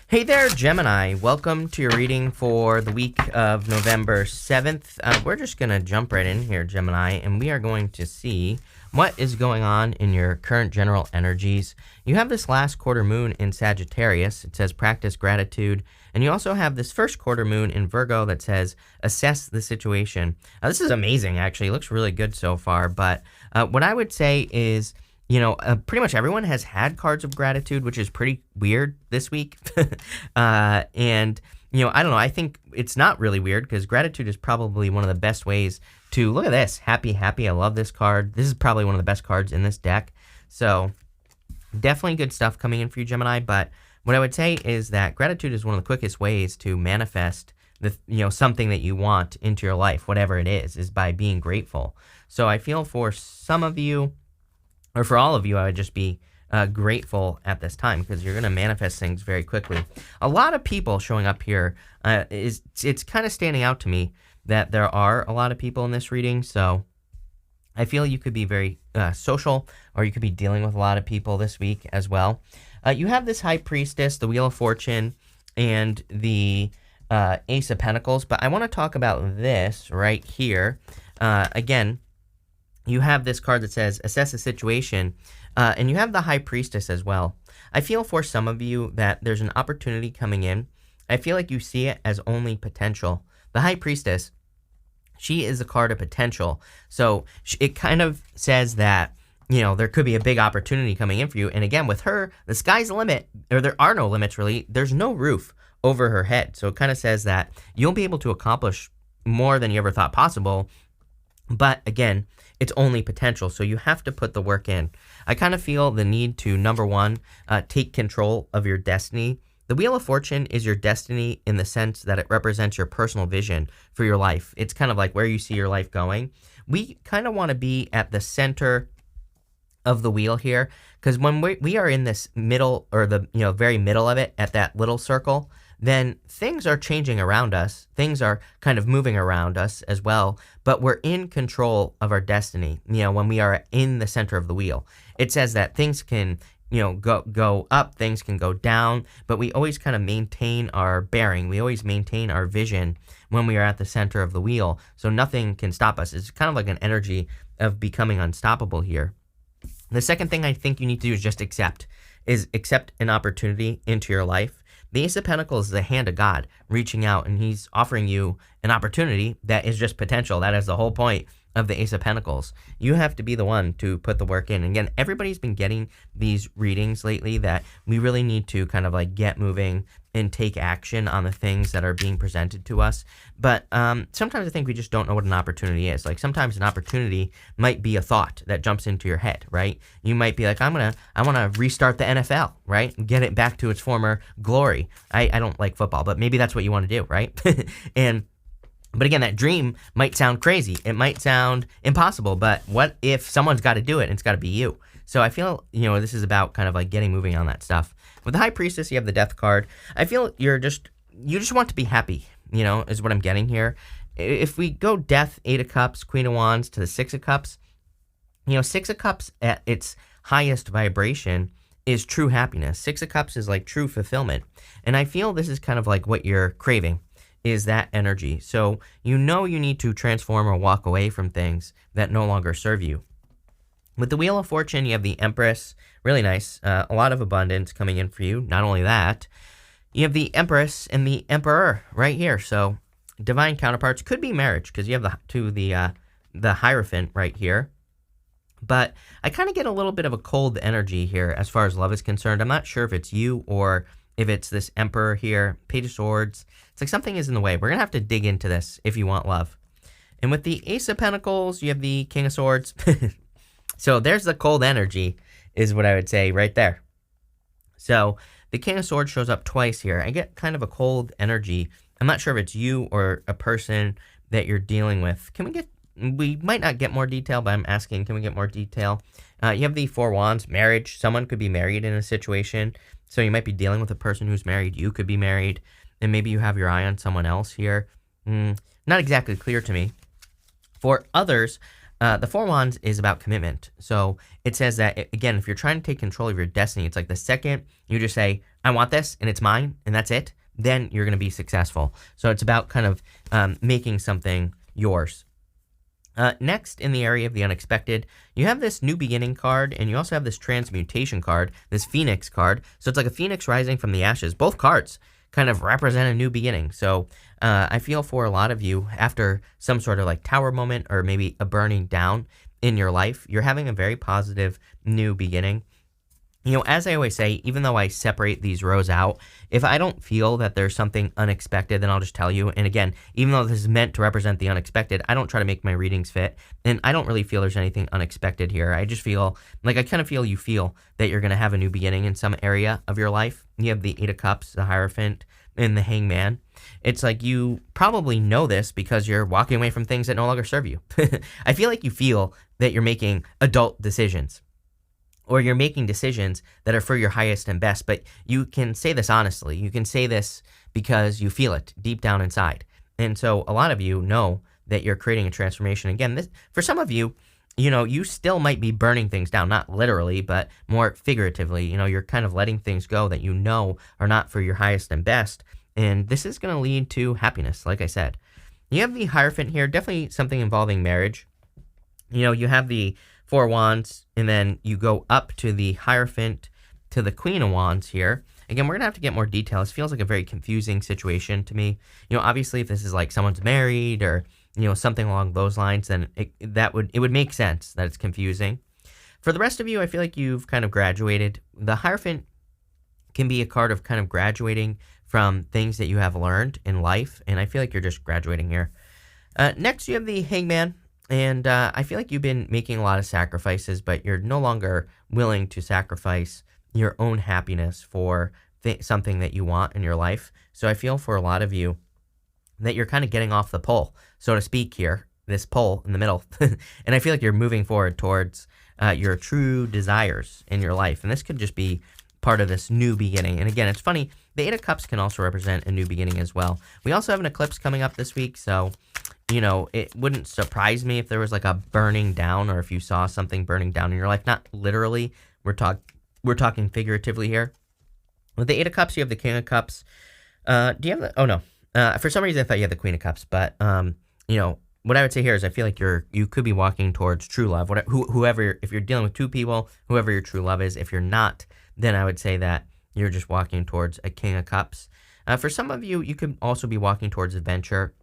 Hey there, Gemini. Welcome to your reading for the week of November 7th. We're just going to jump right in here, Gemini, and we are going to see what is going on in your current general energies. You have this last quarter moon in Sagittarius. It says practice gratitude. And you also have this first quarter moon in Virgo that says assess the situation. This is amazing, actually. It looks really good so far. But what I would say is, pretty much everyone has had cards of gratitude, which is pretty weird this week. I don't know. I think it's not really weird because gratitude is probably one of the best ways to look at this. Happy, happy. I love this card. This is probably one of the best cards in this deck. So definitely good stuff coming in for you, Gemini. But what I would say is that gratitude is one of the quickest ways to manifest something that you want into your life, whatever it is by being grateful. So I feel for some of you, or for all of you, I would just be grateful at this time because you're going to manifest things very quickly. A lot of people showing up here. It's kind of standing out to me that there are a lot of people in this reading. So I feel you could be very social, or you could be dealing with a lot of people this week as well. You have this High Priestess, the Wheel of Fortune, and the Ace of Pentacles. But I want to talk about this right here. Again, you have this card that says assess the situation, and you have the High Priestess as well. I feel for some of you that there's an opportunity coming in. I feel like you see it as only potential. The High Priestess, she is a card of potential. So it kind of says that, there could be a big opportunity coming in for you. And again, with her, the sky's the limit, or there are no limits really. There's no roof over her head. So it kind of says that you'll be able to accomplish more than you ever thought possible. But again, it's only potential, so you have to put the work in. I kind of feel the need to, number one, take control of your destiny. The Wheel of Fortune is your destiny in the sense that it represents your personal vision for your life. It's kind of like where you see your life going. We kind of want to be at the center of the wheel here, because when we are in this middle, or the very middle of it, at that little circle, then things are changing around us. Things are kind of moving around us as well, but we're in control of our destiny. When we are in the center of the wheel, it says that things can, go up, things can go down, but we always kind of maintain our bearing. We always maintain our vision when we are at the center of the wheel, so nothing can stop us. It's kind of like an energy of becoming unstoppable here. The second thing I think you need to do is just accept an opportunity into your life. The Ace of Pentacles is the hand of God reaching out, and he's offering you an opportunity that is just potential. That is the whole point of the Ace of Pentacles. You have to be the one to put the work in. And again, everybody's been getting these readings lately that we really need to kind of like get moving and take action on the things that are being presented to us. But sometimes I think we just don't know what an opportunity is. Like sometimes an opportunity might be a thought that jumps into your head, right? You might be like, I want to restart the NFL, right? Get it back to its former glory. I don't like football, but maybe that's what you want to do, right? But again, that dream might sound crazy. It might sound impossible, but what if someone's got to do it and it's got to be you? So I feel, this is about kind of like getting moving on that stuff. With the High Priestess, you have the Death card. I feel you just want to be happy, is what I'm getting here. If we go Death, 8 of Cups, Queen of Wands to the 6 of Cups, 6 of Cups at its highest vibration is true happiness. 6 of Cups is like true fulfillment. And I feel this is kind of like what you're craving, is that energy. So you need to transform or walk away from things that no longer serve you. With the Wheel of Fortune, you have the Empress. Really nice. A lot of abundance coming in for you. Not only that, you have the Empress and the Emperor right here. So divine counterparts. Could be marriage because you have the Hierophant right here. But I kind of get a little bit of a cold energy here as far as love is concerned. I'm not sure if it's you or if it's this Emperor here. Page of Swords. It's like something is in the way. We're going to have to dig into this if you want love. And with the Ace of Pentacles, you have the King of Swords. So there's the cold energy, is what I would say right there. So the King of Swords shows up twice here. I get kind of a cold energy. I'm not sure if it's you or a person that you're dealing with. We might not get more detail, but I'm asking, can we get more detail? You have the Four Wands, marriage. Someone could be married in a situation. So you might be dealing with a person who's married. You could be married. And maybe you have your eye on someone else here. Not exactly clear to me. For others, The Four Wands is about commitment. So it says that, again, if you're trying to take control of your destiny, it's like the second you just say, I want this and it's mine and that's it, then you're going to be successful. So it's about kind of making something yours. Next, in the area of the unexpected, you have this new beginning card, and you also have this transmutation card, this phoenix card. So it's like a phoenix rising from the ashes. Both cards kind of represent a new beginning. So I feel for a lot of you, after some sort of like tower moment or maybe a burning down in your life, you're having a very positive new beginning. You know, as I always say, even though I separate these rows out, if I don't feel that there's something unexpected, then I'll just tell you. And again, even though this is meant to represent the unexpected, I don't try to make my readings fit. And I don't really feel there's anything unexpected here. I just feel like I kind of feel you feel that you're going to have a new beginning in some area of your life. You have the Eight of Cups, the Hierophant, and the Hangman. It's like you probably know this because you're walking away from things that no longer serve you. I feel like you feel that you're making adult decisions, or you're making decisions that are for your highest and best, but you can say this honestly. You can say this because you feel it deep down inside. And so a lot of you know that you're creating a transformation. Again, this, for some of you, you know, you still might be burning things down, not literally, but more figuratively. You know, you're kind of letting things go that you know are not for your highest and best. And this is going to lead to happiness, like I said. You have the Hierophant here, definitely something involving marriage. You know, you have the Four Wands, and then you go up to the Hierophant to the Queen of Wands here. Again, we're going to have to get more details. It feels like a very confusing situation to me. You know, obviously, if this is like someone's married or, you know, something along those lines, then it would make sense that it's confusing. For the rest of you, I feel like you've kind of graduated. The Hierophant can be a card of kind of graduating from things that you have learned in life, and I feel like you're just graduating here. Next, you have the Hangman. And I feel like you've been making a lot of sacrifices, but you're no longer willing to sacrifice your own happiness for something that you want in your life. So I feel for a lot of you that you're kind of getting off the pole, so to speak here, this pole in the middle. And I feel like you're moving forward towards your true desires in your life. And this could just be part of this new beginning. And again, it's funny, the Eight of Cups can also represent a new beginning as well. We also have an eclipse coming up this week, so you know, it wouldn't surprise me if there was like a burning down, or if you saw something burning down in your life. Not literally, we're talking figuratively here. With the Eight of Cups, you have the King of Cups. Do you have the, oh no. For some reason I thought you had the Queen of Cups, but you know, what I would say here is I feel like you could be walking towards true love. Whoever, if you're dealing with two people, whoever your true love is. If you're not, then I would say that you're just walking towards a King of Cups. For some of you, you could also be walking towards adventure.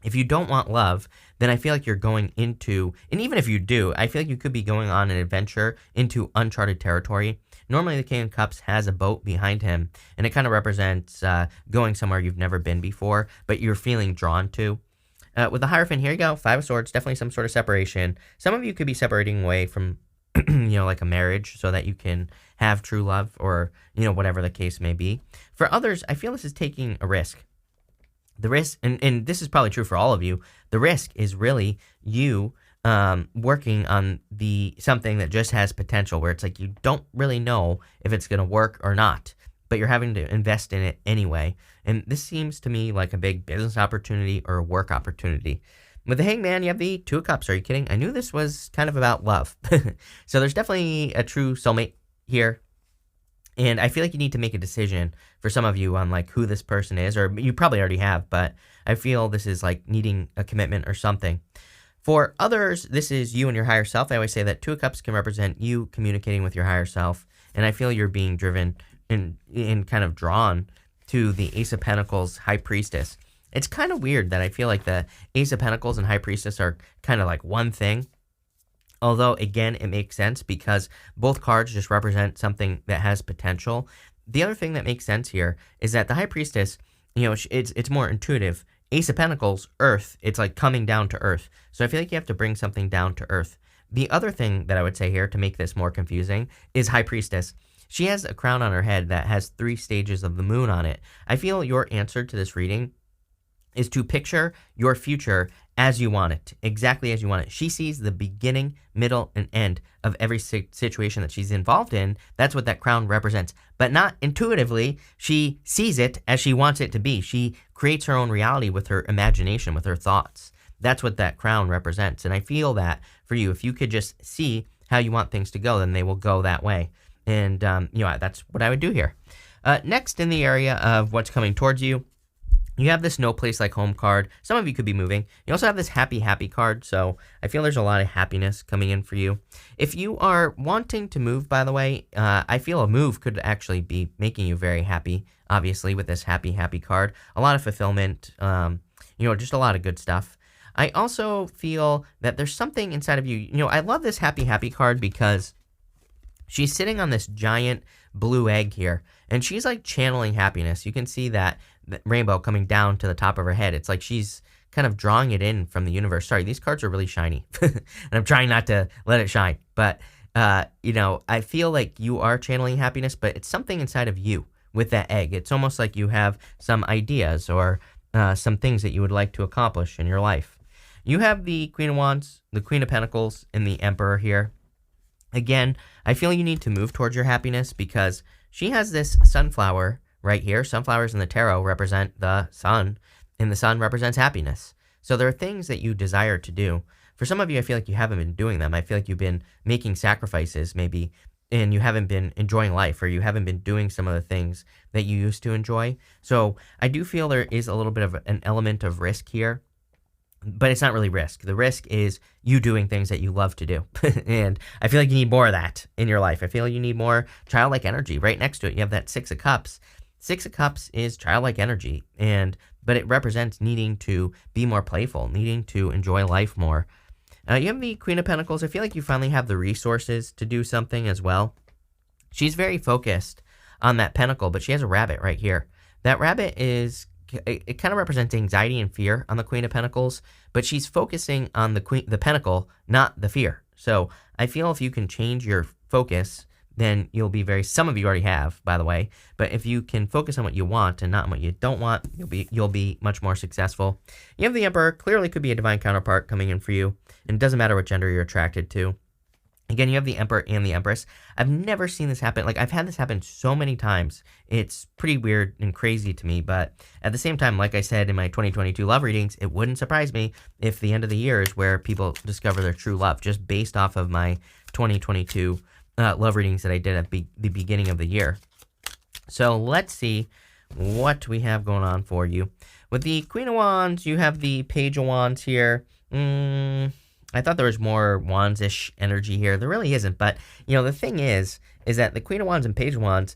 If you don't want love, then I feel like you're going into, and even if you do, I feel like you could be going on an adventure into uncharted territory. Normally, the King of Cups has a boat behind him, and it kind of represents going somewhere you've never been before, but you're feeling drawn to. With the Hierophant, here you go, Five of Swords, definitely some sort of separation. Some of you could be separating away from, you know, like a marriage so that you can have true love, or, you know, whatever the case may be. For others, I feel this is taking a risk. The risk, and this is probably true for all of you, the risk is really you working on something that just has potential, where it's like you don't really know if it's going to work or not, but you're having to invest in it anyway. And this seems to me like a big business opportunity or a work opportunity. With the Hangman, you have the Two of Cups. Are you kidding? I knew this was kind of about love. So there's definitely a true soulmate here. And I feel like you need to make a decision for some of you on like who this person is, or you probably already have, but I feel this is like needing a commitment or something. For others, this is you and your higher self. I always say that Two of Cups can represent you communicating with your higher self. And I feel you're being driven and kind of drawn to the Ace of Pentacles, High Priestess. It's kind of weird that I feel like the Ace of Pentacles and High Priestess are kind of like one thing. Although, again, it makes sense because both cards just represent something that has potential. The other thing that makes sense here is that the High Priestess, you know, it's more intuitive. Ace of Pentacles, Earth, it's like coming down to Earth. So I feel like you have to bring something down to Earth. The other thing that I would say here to make this more confusing is High Priestess. She has a crown on her head that has 3 stages of the moon on it. I feel your answer to this reading is to picture your future as you want it, exactly as you want it. She sees the beginning, middle, and end of every situation that she's involved in. That's what that crown represents. But not intuitively, she sees it as she wants it to be. She creates her own reality with her imagination, with her thoughts. That's what that crown represents. And I feel that for you, if you could just see how you want things to go, then they will go that way. And, that's what I would do here. Next, in the area of what's coming towards you, you have this no place like home card. Some of you could be moving. You also have this happy card. So I feel there's a lot of happiness coming in for you. If you are wanting to move, by the way, I feel a move could actually be making you very happy, obviously, with this happy card. A lot of fulfillment, just a lot of good stuff. I also feel that there's something inside of you. I love this happy card because she's sitting on this giant blue egg here, and she's like channeling happiness. You can see that rainbow coming down to the top of her head. It's like she's kind of drawing it in from the universe. Sorry, these cards are really shiny, and I'm trying not to let it shine. But, I feel like you are channeling happiness, but it's something inside of you with that egg. It's almost like you have some ideas or some things that you would like to accomplish in your life. You have the Queen of Wands, the Queen of Pentacles, and the Emperor here. Again, I feel you need to move towards your happiness because she has this sunflower right here. Sunflowers in the tarot represent the sun, and the sun represents happiness. So there are things that you desire to do. For some of you, I feel like you haven't been doing them. I feel like you've been making sacrifices maybe, and you haven't been enjoying life, or you haven't been doing some of the things that you used to enjoy. So I do feel there is a little bit of an element of risk here. But it's not really risk. The risk is you doing things that you love to do. And I feel like you need more of that in your life. I feel like you need more childlike energy. Right next to it, you have that Six of Cups. Six of Cups is childlike energy, but it represents needing to be more playful, needing to enjoy life more. You have the Queen of Pentacles. I feel like you finally have the resources to do something as well. She's very focused on that pentacle, but she has a rabbit right here. That rabbit it kind of represents anxiety and fear on the Queen of Pentacles, but she's focusing on the pentacle, not the fear. So I feel if you can change your focus, then you'll be some of you already have, by the way, but if you can focus on what you want and not on what you don't want, you'll be much more successful. You have the Emperor, clearly could be a divine counterpart coming in for you, and it doesn't matter what gender you're attracted to. Again, you have the Emperor and the Empress. I've never seen this happen. Like, I've had this happen so many times. It's pretty weird and crazy to me, but at the same time, like I said in my 2022 love readings, it wouldn't surprise me if the end of the year is where people discover their true love, just based off of my 2022 love readings that I did at the beginning of the year. So let's see what we have going on for you. With the Queen of Wands, you have the Page of Wands here. I thought there was more Wands-ish energy here. There really isn't, but, the thing is that the Queen of Wands and Page of Wands,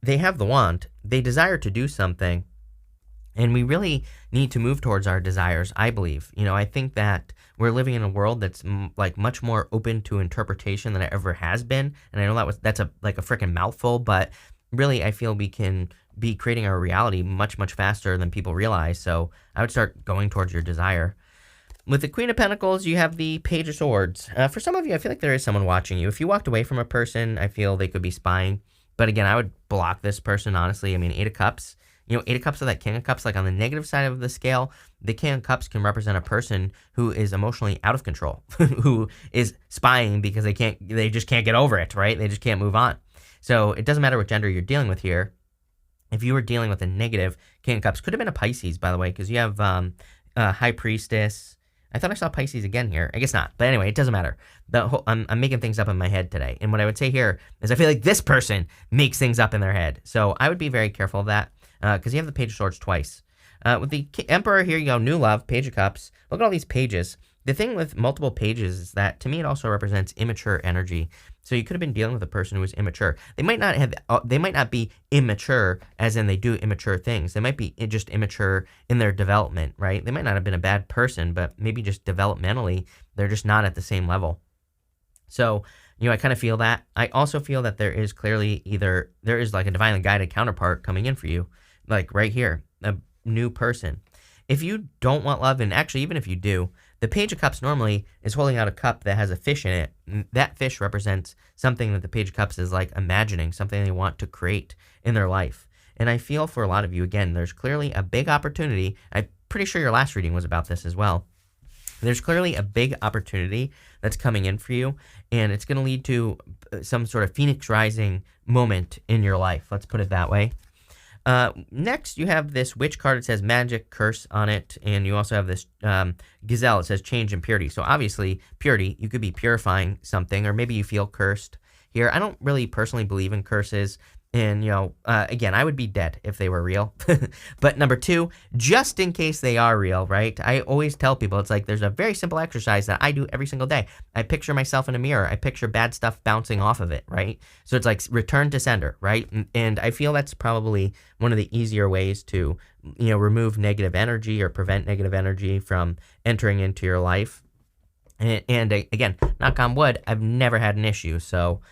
they have the wand. They desire to do something, and we really need to move towards our desires, I believe. I think that we're living in a world that's, much more open to interpretation than it ever has been, and I know that's a freaking mouthful, but really I feel we can be creating our reality much faster than people realize, so I would start going towards your desire. With the Queen of Pentacles, you have the Page of Swords. For some of you, I feel like there is someone watching you. If you walked away from a person, I feel they could be spying. But again, I would block this person, honestly. I mean, Eight of Cups. Eight of Cups or that King of Cups, like on the negative side of the scale, the King of Cups can represent a person who is emotionally out of control, who is spying because they just can't get over it, right? They just can't move on. So it doesn't matter what gender you're dealing with here. If you were dealing with a negative King of Cups, could have been a Pisces, by the way, because you have High Priestess. I thought I saw Pisces again here. I guess not. But anyway, it doesn't matter. I'm making things up in my head today. And what I would say here is I feel like this person makes things up in their head. So I would be very careful of that because you have the Page of Swords twice. With the Emperor here, you go New Love, Page of Cups. Look at all these pages. The thing with multiple pages is that, to me, it also represents immature energy. So you could have been dealing with a person who was immature. They might not be immature as in they do immature things. They might be just immature in their development, right? They might not have been a bad person, but maybe just developmentally, they're just not at the same level. So, I kind of feel that. I also feel that there is like a divinely guided counterpart coming in for you, like right here, a new person. If you don't want love, and actually even if you do, the Page of Cups normally is holding out a cup that has a fish in it. That fish represents something that the Page of Cups is like imagining, something they want to create in their life. And I feel for a lot of you, again, there's clearly a big opportunity. I'm pretty sure your last reading was about this as well. There's clearly a big opportunity that's coming in for you, and it's going to lead to some sort of phoenix rising moment in your life. Let's put it that way. Next, you have this witch card. It says magic, curse on it. And you also have this gazelle. It says change and purity. So obviously, purity, you could be purifying something, or maybe you feel cursed here. I don't really personally believe in curses. And, again, I would be dead if they were real. But number two, just in case they are real, right? I always tell people, it's like there's a very simple exercise that I do every single day. I picture myself in a mirror. I picture bad stuff bouncing off of it, right? So it's like return to sender, right? And I feel that's probably one of the easier ways to, remove negative energy or prevent negative energy from entering into your life. And again, knock on wood, I've never had an issue. So,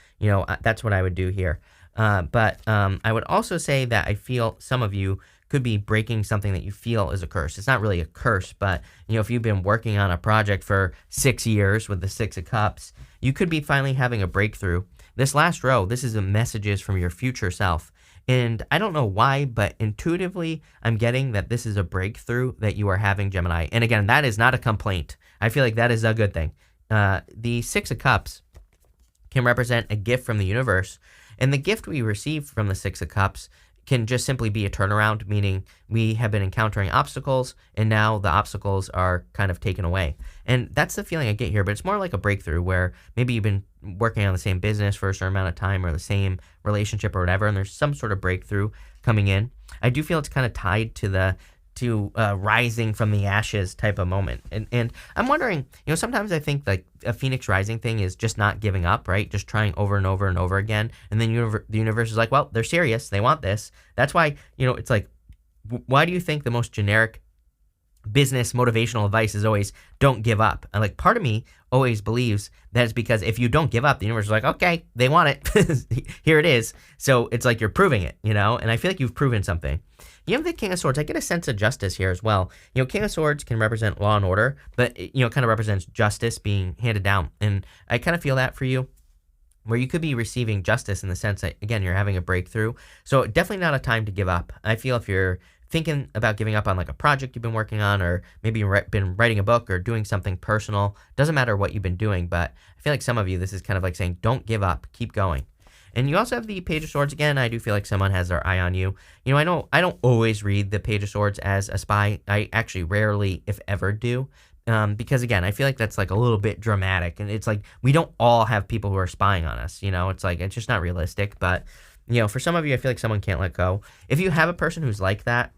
that's what I would do here. But I would also say that I feel some of you could be breaking something that you feel is a curse. It's not really a curse, but, if you've been working on a project for 6 years with the Six of Cups, you could be finally having a breakthrough. This last row, this is the messages from your future self. And I don't know why, but intuitively, I'm getting that this is a breakthrough that you are having, Gemini. And again, that is not a complaint. I feel like that is a good thing. The Six of Cups can represent a gift from the universe. And the gift we receive from the Six of Cups can just simply be a turnaround, meaning we have been encountering obstacles, and now the obstacles are kind of taken away. And that's the feeling I get here, but it's more like a breakthrough where maybe you've been working on the same business for a certain amount of time or the same relationship or whatever, and there's some sort of breakthrough coming in. I do feel it's kind of tied to rising from the ashes type of moment. And I'm wondering, sometimes I think like a phoenix rising thing is just not giving up, right? Just trying over and over and over again. And then the universe is like, well, they're serious. They want this. That's why, it's like, why do you think the most generic business motivational advice is always don't give up? And like part of me always believes that it's because if you don't give up, the universe is like, okay, they want it. Here it is. So it's like you're proving it, and I feel like you've proven something. You have the King of Swords. I get a sense of justice here as well. King of Swords can represent law and order, but it, kind of represents justice being handed down. And I kind of feel that for you, where you could be receiving justice in the sense that, again, you're having a breakthrough. So definitely not a time to give up. I feel if you're thinking about giving up on like a project you've been working on, or maybe you've been writing a book or doing something personal, doesn't matter what you've been doing, but I feel like some of you, this is kind of like saying, don't give up, keep going. And you also have the Page of Swords. Again, I do feel like someone has their eye on you. I know I don't always read the Page of Swords as a spy. I actually rarely, if ever, do. Because, again, I feel like that's like a little bit dramatic. And it's like we don't all have people who are spying on us. It's like it's just not realistic. But, for some of you, I feel like someone can't let go. If you have a person who's like that,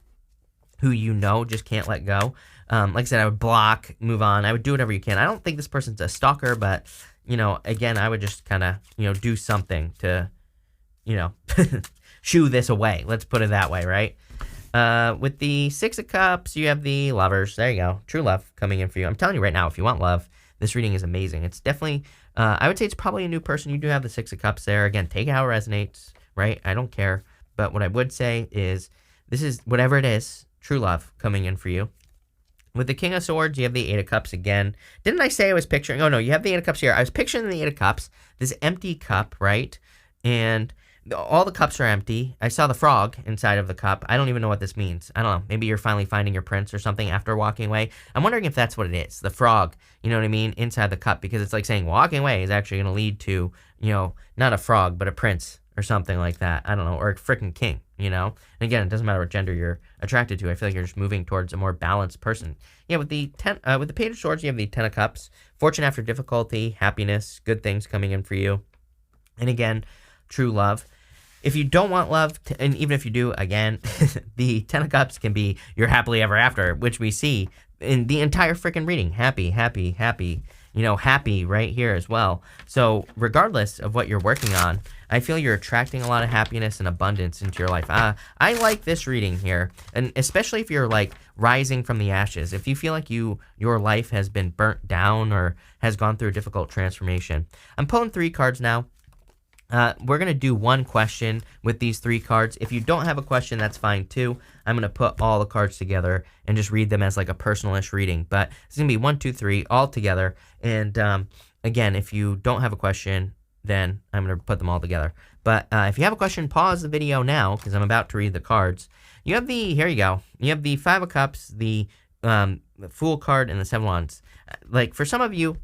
who just can't let go, like I said, I would block, move on. I would do whatever you can. I don't think this person's a stalker, but again, I would just kind of, do something to, shoo this away. Let's put it that way, right? With the Six of Cups, you have the Lovers. There you go. True love coming in for you. I'm telling you right now, if you want love, this reading is amazing. It's definitely, I would say it's probably a new person. You do have the Six of Cups there. Again, take it how it resonates, right? I don't care. But what I would say is this is, whatever it is, true love coming in for you. With the King of Swords, you have the Eight of Cups again. Didn't I say I was picturing? Oh, no, you have the Eight of Cups here. I was picturing the Eight of Cups, this empty cup, right? And all the cups are empty. I saw the frog inside of the cup. I don't even know what this means. I don't know. Maybe you're finally finding your prince or something after walking away. I'm wondering if that's what it is, the frog, you know what I mean, inside the cup, because it's like saying walking away is actually going to lead to, not a frog, but a prince or something like that. I don't know, or a freaking king, And again, it doesn't matter what gender you're attracted to. I feel like you're just moving towards a more balanced person. Yeah, with the Page of Swords, you have the Ten of Cups, fortune after difficulty, happiness, good things coming in for you. And again, true love. If you don't want love, and even if you do, again, the Ten of Cups can be your happily ever after, which we see in the entire freaking reading. Happy, happy, happy. Happy right here as well. So regardless of what you're working on, I feel you're attracting a lot of happiness and abundance into your life. I like this reading here, and especially if you're like rising from the ashes. If you feel like your life has been burnt down or has gone through a difficult transformation. I'm pulling 3 cards now. We're going to do one question with these 3 cards. If you don't have a question, that's fine too. I'm going to put all the cards together and just read them as like a personalish reading. But it's going to be 1, 2, 3 all together. And again, if you don't have a question, then I'm going to put them all together. But if you have a question, pause the video now because I'm about to read the cards. You have here you go. You have the Five of Cups, the Fool card, and the Seven of Wands. Like for some of you,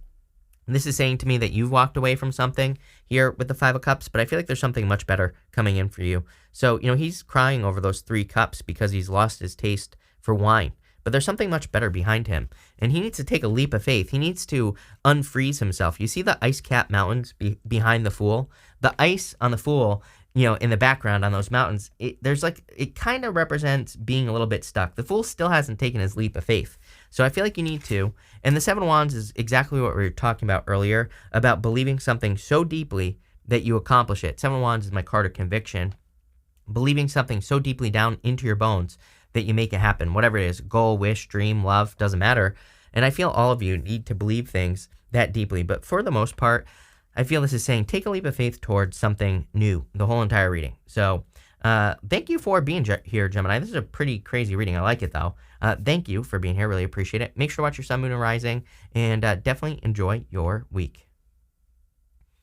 this is saying to me that you've walked away from something here with the Five of Cups, but I feel like there's something much better coming in for you. So, he's crying over those 3 cups because he's lost his taste for wine. But there's something much better behind him. And he needs to take a leap of faith. He needs to unfreeze himself. You see the ice-capped mountains behind the Fool? The ice on the Fool, in the background on those mountains, it kind of represents being a little bit stuck. The Fool still hasn't taken his leap of faith. So I feel like you need to. And the 7 of Wands is exactly what we were talking about earlier, about believing something so deeply that you accomplish it. 7 of Wands is my card of conviction. Believing something so deeply down into your bones that you make it happen. Whatever it is, goal, wish, dream, love, doesn't matter. And I feel all of you need to believe things that deeply. But for the most part, I feel this is saying take a leap of faith towards something new, the whole entire reading. So thank you for being here, Gemini. This is a pretty crazy reading. I like it, though. Thank you for being here. Really appreciate it. Make sure to watch your sun, moon, and rising. And definitely enjoy your week.